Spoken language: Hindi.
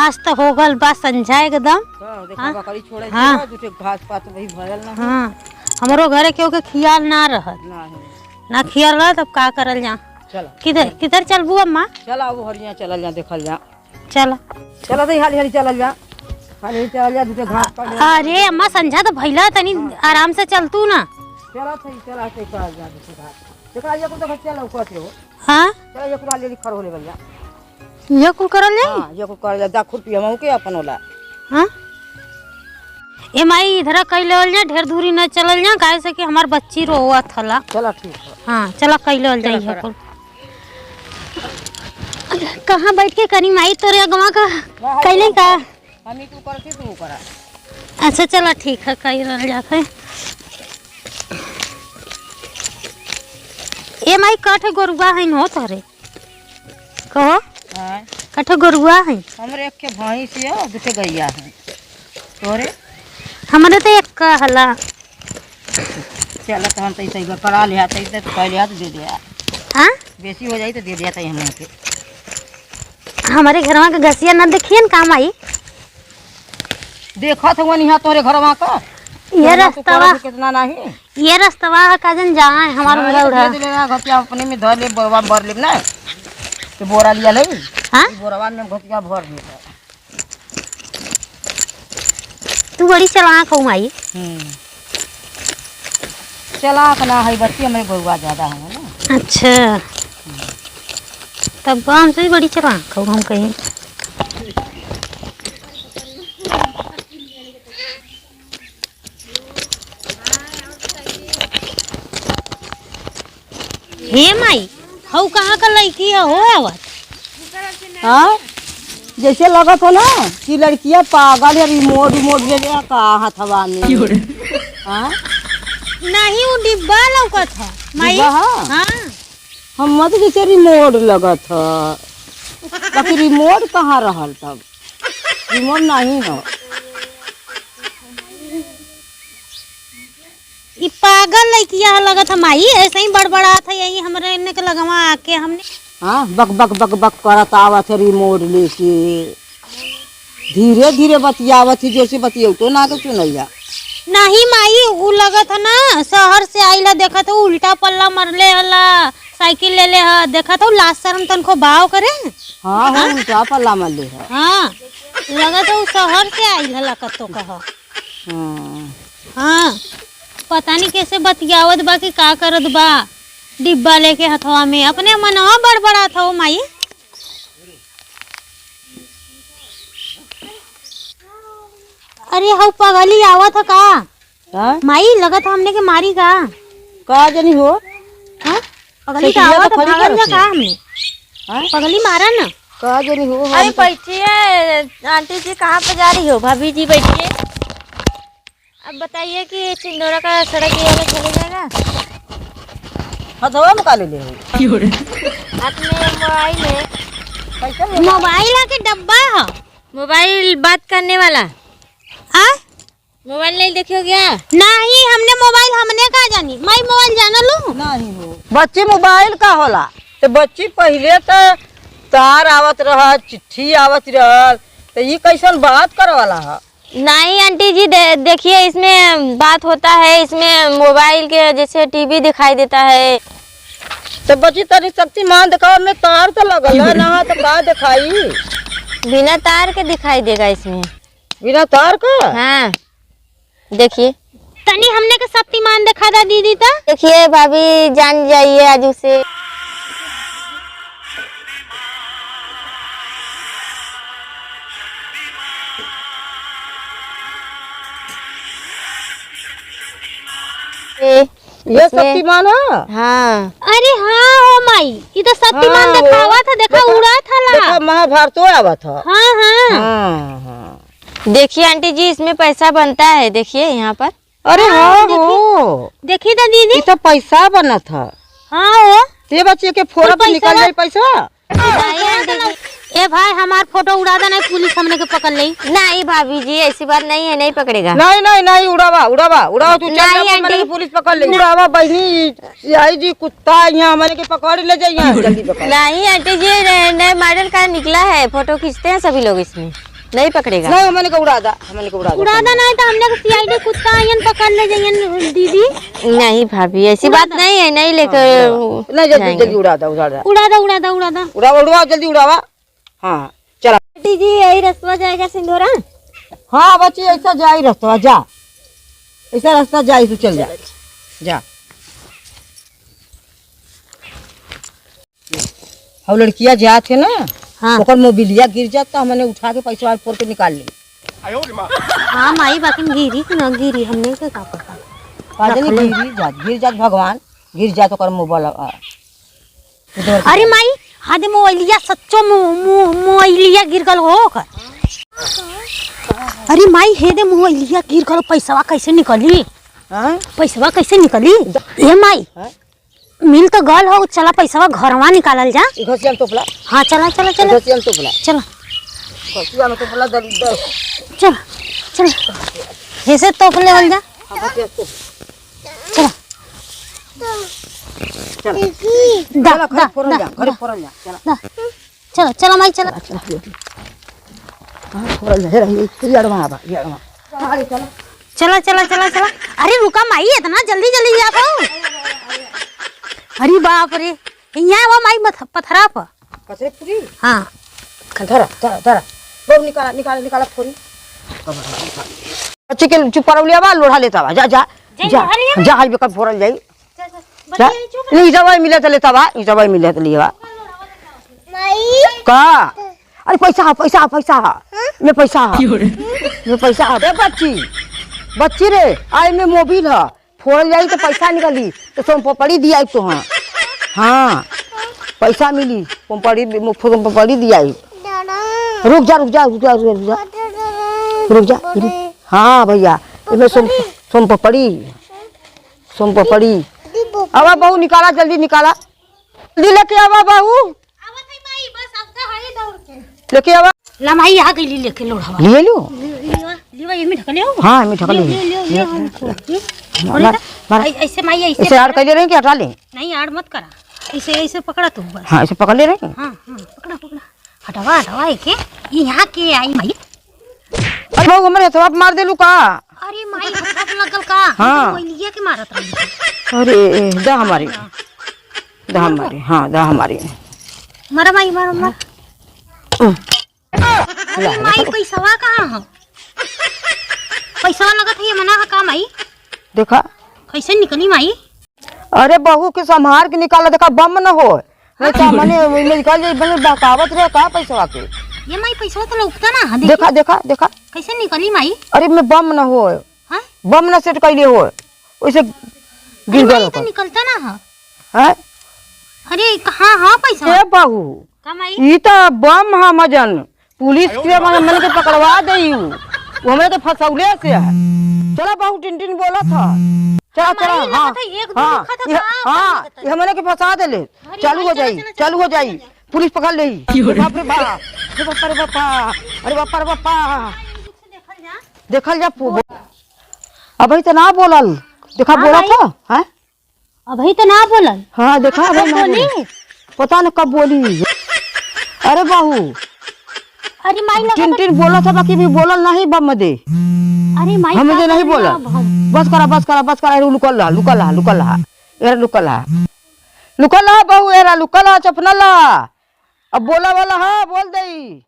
आज तो हो गल बा संझा एकदम। देखा बकरी छोड़े हाँ। दूटे घास पात वही भरल ना। हाँ हमरो घरे केहू के खियाल ना रहल ना खियाल रहा तब का करल जा। चल किधर किधर चलबू अम्मा? चल अब हरिया चलल जा देखल जा। चल चल दे हाली हाली चलल जा। हाली चलल जा दूटे घास पर। अरे अम्मा संझा तो भइला तनी आराम से चलतू ना। चला सही चला से कर जा दूटे घास। देखा ये को तो चल उकत हो। हाँ चल ये को ले खर होले बल जा। ये कुल करल जाई। हां ये को कर जा दा खुरपी हम के अपन होला। हाँ ए माई इधर कई लेवल जा ढेर दूरी न चलल जा काहे से कि हमार बच्ची रोवत हला। चला ठीक है। हाँ चला कई लेवल जाई है कुल। कहाँ बैठ के करी माई तोरे अगवा का कैले का हम ही को करती तू करा। अच्छा चला ठीक है कई रह जात है। ए माई काठे गोरुआ है न हो तारे कहो हां काठे गोरुआ है हमरे एक के भैंस है दूटे गैया है तोरे हमारे तो एक का हला। चल तो हम तैसे करा लिया तैसे कह लिया तो दे दिया। हाँ बेसी हो जाई तो दे दिया तई हम के। हमारे घर में घसिया न देखिए न काम आई। देखत हुआ नहीं तोरे घरवा का ये रास्ता कितना नहीं ये रास्ता काजन जाए हमारे घर उड़ा दे लेना घटिया अपने में धर ले बोरवा भर ले ना तो बोरा लिया ले। हाँ बोरवा में घटिया भर ले। तू बड़ी चलाक हो माई। चला ना है बच्ची हमें गौवा ज्यादा है ना। अच्छा तब हम से बड़ी चलाक हो हम कहीं। हे माई हऊ कहाँ का लड़की है हो आवत? हाँ जैसे लगत हो ना कि लड़कियां पागल है रिमोट रिमोट ले लिया का हथवा में। हाँ नहीं वो डिब्बा लौकत है माई। हाँ हम मत जैसे रिमोट लगत है बाकी रिमोट कहाँ रहल तब रिमोट नहीं है। ये पागल लड़किया लगत है माई ऐसे ही बड़बड़ा था यही हमारे इन्ने के लगवा आके हमने। हाँ बक बक बक बक करत आवत है रिमोट लेके धीरे धीरे बतियावत ही जैसे बतियो तो ना तो सुनैया। नहीं माई उ लगत है ना शहर से आइला देखा तो उल्टा पल्ला मरले हला साइकिल ले ले हा देखा तो लास्ट शर्म तनको भाव करे। हाँ हाँ उल्टा पल्ला मरले है। हाँ लगत है शहर से आइल हला कतो कहा। हाँ पता नहीं कैसे बतियावत बा कि का करत बा डिब्बा लेके हथवा में अपने मनवा बड़बड़ा था वो माई। अरे हऊ पगली आवत है का माई लगत हमने के मारी का जनी हो। हाँ पगली का आवत भागल जा का हमने। हाँ पगली मारा ना का जनी हो। अरे बैठिए आंटी जी कहाँ पे जा रही हो? भाभी जी बैठिए। अब बताइए कि चिंदोरा का सड़क ये वाला चले जाएगा? हथवा में का ले ले हाथ में मोबाइल है। पैसा मोबाइल के डब्बा है मोबाइल बात करने वाला। हाँ मोबाइल नहीं देखियो क्या? नहीं हमने मोबाइल हमने का जानी मैं मोबाइल जाना लूं नहीं हो। बच्ची मोबाइल का होला तो बच्ची पहले तो तार आवत रहा चिट्ठी आवत रहल तो ये कैसन बात करे वाला है। नहीं आंटी जी देखिए इसमें बात होता है इसमें मोबाइल के जैसे टीवी दिखाई देता है। तो बच्ची तारी शक्तिमान दिखावा में तार तो लगल है ना तो का दिखाई बिना तार के दिखाई देगा इसमें। बिना तार का। हाँ देखिए तनी हमने के शक्तिमान दिखा दा दीदी ता। देखिए भाभी जान जाइए आज उसे। ये शक्तिमान है। हाँ अरे हाँ हो माई ये तो शक्तिमान हाँ, दिखावा था देखा उड़ा था ला। देखा महाभारत आवा था। हाँ हाँ हाँ। देखिए आंटी जी इसमें पैसा बनता है देखिए यहाँ पर। अरे हाँ हो देखी तो दीदी ये तो पैसा बना था। हाँ हो ते बच्चे के फोड़ा पे निकल जाए पैसा। ए भाई हमार फोटो उड़ा देना पुलिस हमने के पकड़ ली। नहीं भाभी जी ऐसी बात नहीं है नहीं पकड़ेगा। नहीं नहीं नहीं उड़ावा उड़ावा उड़ावा तू चल नहीं, जा मैंने आंटी। पुलिस पकड़ ली। उड़ावा बहनी आई जी कुत्ता यहाँ हमारे के पकड़ ले जाइए जल्दी पकड़। नहीं आंटी जी नए मॉडल का निकला है फोटो खींचते हैं सभी लोग इसमें। नहीं पकड़ेगा। नहीं हमने के उड़ा दा, हमने के उड़ा दा। उड़ादा नहीं तो हमने सीआईडी कुत्ता आयन पकड़ ले जाइए दीदी। नहीं भाभी ऐसी बात नहीं है, नहीं लेकर नहीं जल्दी जल्दी उड़ा दा, उड़ा दा, उड़ादा उड़ादा उड़ादा उड़ावा उड़ावा जल्दी उड़ावा। हाँ चला बेटी जी यही रास्ता जाएगा सिंदूरा। हाँ बच्ची ऐसा जा ही रास्ता जा, ऐसा रास्ता जा, तू चल जा जा। हम लड़कियां जात है ना, हाँ ओकर मोबिलिया गिर जाता, हमने उठा के पैसा फोड़ के निकाल ली। हाँ माई बाकी गिरी कि ना गिरी हमने के का पता। काजनी गिर जात भगवान गिर जात ओकर मोबाइल। अरे माई हादे मोबाइलिया सच्चो मोबाइलिया गिर गल हो कर। अरे माई हे दे मोबाइलिया गिर गल, पैसावा कैसे निकली? हां पैसावा कैसे निकली? ए माई मिल तो गल हो, चला पैसावा घरवा निकालल जा। घसिया टोपला। हाँ चला चला चला घसिया टोपला, चला घसिया में टोपला दल चल चल ऐसे तोप ले जा। चला चला घर फोरल जा, घर फोरल जा, चला चला चला माई चला हां फोरल जा रे, ये अड़वा बा, ये अड़वा। अरे चला चला चला चला चला। अरे रुका माई, इतना जल्दी जल्दी जा पाओ? अरे बाप रे, यहाँ वो माई पथरा पर कचरे पूरी। हाँ धरा धरा धरा बहुत निकाला निकाला निकाला फोरी। बच्चे के चुप करौलिया बा, लोढ़ा लेता बा, जा जा जा जा हाल बेकर फोरल जाई। जा नहीं दवाई मिले त लेता बा, ई दवाई मिले त लिया का। अरे पैसा पैसा पैसा में पैसा में पैसा है बच्ची, बच्ची रे आई में मोबिल है, फोड़ जाई तो पैसा निकली तो सोम पपड़ी दिया तो। हाँ हाँ पैसा मिली, पपड़ी दिया। रुक जा रुक जा रुक जा रुक जा रुक जा। हाँ भैया इसमें सोम पपड़ी अब बहू निकाला, जल्दी निकाला, जल्दी लेके आवा बहू, लेके आवा। ला माई आ गई लेके लोढ़ा ले लो लीवा ये में ढक ले। हाँ मैं ढका ले। ऐसे माई ऐसे इसे आड़ कर ले रहे हैं कि हटा ले? नहीं आड़ मत करा, ऐसे ऐसे पकड़ा तू बस। हाँ इसे पकड़ ले रहे हैं। हाँ हाँ पकड़ा पकड़ा, हटवा हटवा के यहाँ के आई माई। अरे बहू हमारे हथवा पे मार दे लू का? अरे माई हथवा पे लगल का? हाँ। मोबाइलिया के मारत रही। अरे दा हमारी, दा हमारी, हाँ दा हमारी। मारा माई मारा मार। अरे माई पैसावा कहाँ है? पैसावा लगत है ये मना का माई? देखा कैसे निकली माई? अरे बहू के संभार के निकाला, देखा बम न हो नहीं तो मने निकाल जाए, बने बकावत रहे का पैसा के। ये माई पैसा तो लौकता ना। देखा देखा देखा कैसे निकली माई? अरे मैं बम न हो, हाँ बम न सेट कैले हो, वैसे गिर गया तो निकलता ना है। हैं? अरे कहाँ हाँ पैसा? ए बहू का माई? ई तो बम है मजन, पुलिस के मन के पकड़वा दई, वो हमरे के फसौले से है। चला बहू टिन बोला था, चला चला। हाँ हाँ हाँ ये हमने के फंसा दे ले, चालू हो जाई, चालू हो जाई, पुलिस पकड़ ले। बाप रे बाप, अरे बापा रे बापा, अरे बापा रे बापा, देखल जा अभी तो ना बोलल, देखा बोला था। हैं अभी तो ना बोलन। हाँ देखा अभी ना बोली, पता न कब बोली। अरे बहू अरे माई टिन बोला था, बाकी भी बोलल नहीं बम दे। अरे माई हम मुझे नहीं बोला, बस करा बस करा बस करा। लुकल रहा लुकल रहा लुकल रहा, एरा लुकल रहा लुकल रहा बहू, एरा लुकल रहा चपनल रहा। अब बोला वाला हाँ बोल दई।